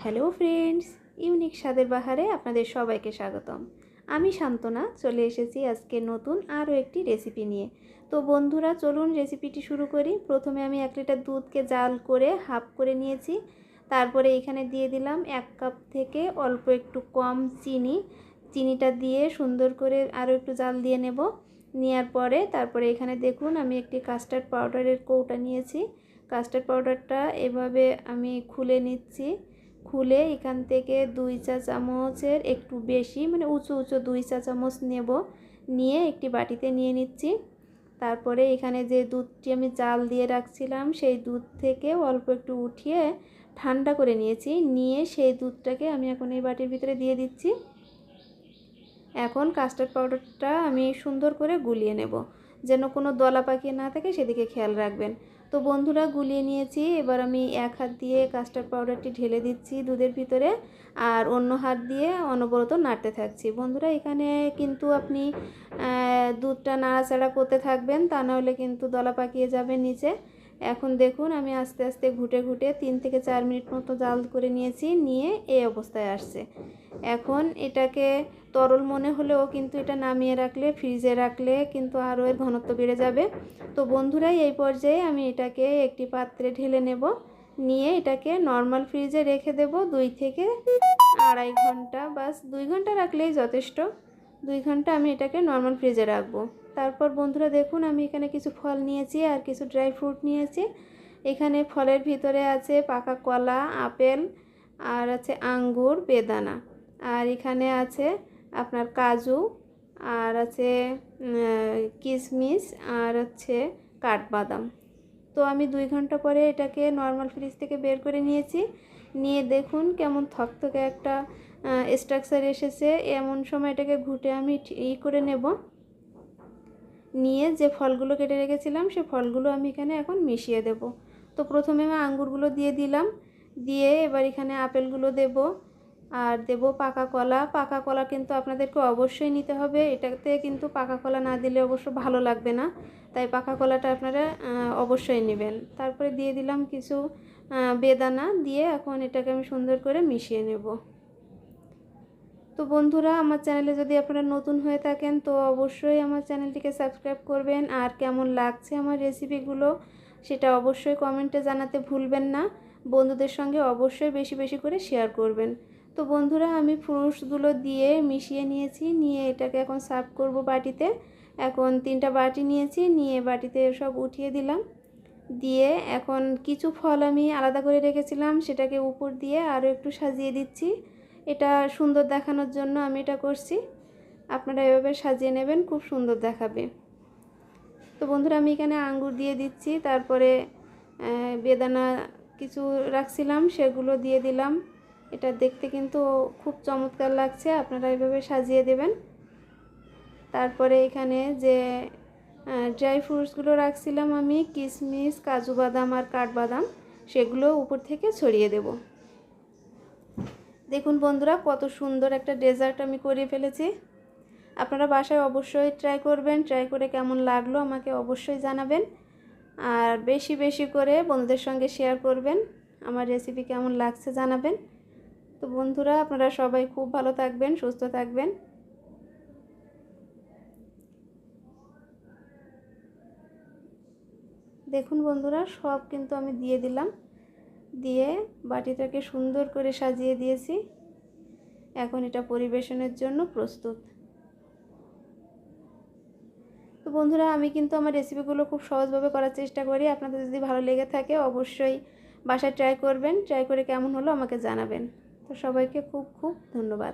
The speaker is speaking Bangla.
হ্যালো ফ্রেন্ডস, ইউনিক স্বাদের বাহারে আপনাদের সবাইকে স্বাগতম। আমি শান্তনা চলে এসেছি আজকে নতুন আরও একটি রেসিপি নিয়ে। তো বন্ধুরা চলুন রেসিপিটি শুরু করি। প্রথমে আমি 1 লিটার দুধকে জাল করে হাফ করে নিয়েছি। তারপরে এখানে দিয়ে দিলাম 1 কাপ থেকে অল্প একটু কম চিনি। চিনিটা দিয়ে সুন্দর করে আরও একটু জাল দিয়ে নেব। নেওয়ার পরে তারপরে এখানে দেখুন আমি একটি কাস্টার্ড পাউডারের কৌটা নিয়েছি। কাস্টার্ড পাউডারটা এভাবে আমি খুলে নিচ্ছি। খুলে এখান থেকে 2 চা চামচের একটু বেশি মানে উঁচু উঁচু 2 চা চামচ নেব। নিয়ে একটি বাটিতে নিয়ে নিচ্ছি। তারপরে এখানে যে দুধটি আমি জাল দিয়ে রাখছিলাম সেই দুধ থেকে অল্প একটু উঠিয়ে ঠান্ডা করে নিয়েছি। নিয়ে সেই দুধটাকে আমি এখন এই বাটির ভিতরে দিয়ে দিচ্ছি। এখন কাস্টার্ড পাউডারটা আমি সুন্দর করে গুলিয়ে নেব, যেন কোনো দলা পাকিয়ে না থাকে সেদিকে খেয়াল রাখবেন। তো বন্ধুরা গুলিয়ে নিয়েছি। এবার আমি এক হাত দিয়ে কাস্টার্ড পাউডারটি ঢেলে দিচ্ছি দুধের ভিতরে, আর অন্য হাত দিয়ে অনবরত নাড়তে থাকছি। বন্ধুরা এখানে কিন্তু আপনি দুধটা নাড়াচাড়া করতে থাকবেন, তা নাহলে কিন্তু দলা পাকিয়ে যাবে নিচে। এখন দেখুন আমি আস্তে আস্তে ঘুটে ঘুটে 3 থেকে 4 মিনিট মতো জাল করে নিয়েছি। নিয়ে এই অবস্থায় আসছে। এখন এটাকে তরল মনে হলেও কিন্তু এটা নামিয়ে রাখলে, ফ্রিজে রাখলে কিন্তু আরও এর ঘনত্ব বেড়ে যাবে। তো বন্ধুরা এই পর্যায়ে আমি এটাকে একটি পাত্রে ঢেলে নেব। নিয়ে এটাকে নর্মাল ফ্রিজে রেখে দেব 2 থেকে আড়াই ঘন্টা, বাস 2 ঘন্টা রাখলেই যথেষ্ট। 2 ঘন্টা আমি এটাকে নর্মাল ফ্রিজে রাখবো। তারপর বন্ধুরা দেখুন আমি এখানে কিছু ফল নিয়েছি আর কিছু ড্রাই ফ্রুট নিয়েছি। এখানে ফলের ভিতরে আছে পাকা কলা, আপেল, আর আছে আঙ্গুর, বেদানা, আর এখানে আছে আপনার কাজু, আর আছে কিশমিশ, আর হচ্ছে কাঠবাদাম। তো আমি 2 ঘন্টা পরে এটাকে নর্মাল ফ্রিজ থেকে বের করে নিয়েছি। নিয়ে দেখুন কেমন থকথকে একটা স্ট্রাকচার এসেছে। এমন সময় এটাকে ঘুটে আমি করে নেব। নিয়ে যে ফলগুলো কেটে রেখেছিলাম সে ফলগুলো আমি এখানে এখন মিশিয়ে দেব। তো প্রথমে আমি আঙ্গুরগুলো দিয়ে দিলাম। দিয়ে এবার এখানে আপেলগুলো দেব, আর দেব পাকা কলা। পাকা কলা কিন্তু আপনাদেরকে অবশ্যই নিতে হবে। এটাতে কিন্তু পাকা কলা না দিলে অবশ্য ভালো লাগবে না, তাই পাকা কলাটা আপনারা অবশ্যই নেবেন। তারপরে দিয়ে দিলাম কিছু বেদানা। দিয়ে এখন এটাকে আমি সুন্দর করে মিশিয়ে নেব। তো বন্ধুরা আমার চ্যানেলে যদি আপনারা নতুন হয়ে থাকেন তো অবশ্যই আমার চ্যানেলটিকে সাবস্ক্রাইব করবেন। আর কেমন লাগছে আমার রেসিপিগুলো সেটা অবশ্যই কমেন্টে জানাতে ভুলবেন না। বন্ধুদের সঙ্গে অবশ্যই বেশি বেশি করে শেয়ার করবেন। তো বন্ধুরা আমি ফ্রুটসগুলো দিয়ে মিশিয়ে নিয়েছি। নিয়ে এটাকে এখন সার্ভ করব বাটিতে। এখন 3টা বাটি নিয়েছি, নিয়ে বাটিতে সব উঠিয়ে দিলাম। দিয়ে এখন কিছু ফল আমি আলাদা করে রেখেছিলাম সেটাকে উপর দিয়ে আরও একটু সাজিয়ে দিচ্ছি। এটা সুন্দর দেখানোর জন্য আমি এটা করছি। আপনারা এভাবে সাজিয়ে নেবেন, খুব সুন্দর দেখাবে। তো বন্ধুরা আমি এখানে আঙ্গুর দিয়ে দিচ্ছি। তারপরে বেদানা কিছু রাখছিলাম সেগুলো দিয়ে দিলাম। এটা দেখতে কিন্তু খুব চমৎকার লাগছে, আপনারা এভাবে সাজিয়ে দেবেন। তারপরে এখানে যে ড্রাই ফ্রুটসগুলো রাখছিলাম আমি, কিশমিশ, কাজু বাদাম আর কাঠবাদাম, সেগুলো উপর থেকে ছড়িয়ে দেব। দেখুন বন্ধুরা কত সুন্দর একটা ডেজার্ট আমি করে ফেলেছি। আপনারা বাসায় অবশ্যই ট্রাই করবেন। ট্রাই করে কেমন লাগলো আমাকে অবশ্যই জানাবেন। আর বেশি বেশি করে বন্ধুদের সঙ্গে শেয়ার করবেন। আমার রেসিপি কেমন লাগছে জানাবেন। তো বন্ধুরা আপনারা সবাই খুব ভালো থাকবেন, সুস্থ থাকবেন। দেখুন বন্ধুরা সব কিন্তু আমি দিয়ে দিলাম। দিয়ে বাটিটাকে সুন্দর করে সাজিয়ে দিয়েছি। এখন এটা পরিবেশনের জন্য প্রস্তুত। তো বন্ধুরা আমি কিন্তু আমার রেসিপিগুলো খুব সহজভাবে করার চেষ্টা করি। আপনাদের যদি ভালো লেগে থাকে অবশ্যই বাসায় ট্রাই করবেন। ট্রাই করে কেমন হলো আমাকে জানাবেন। তো সবাইকে খুব খুব ধন্যবাদ।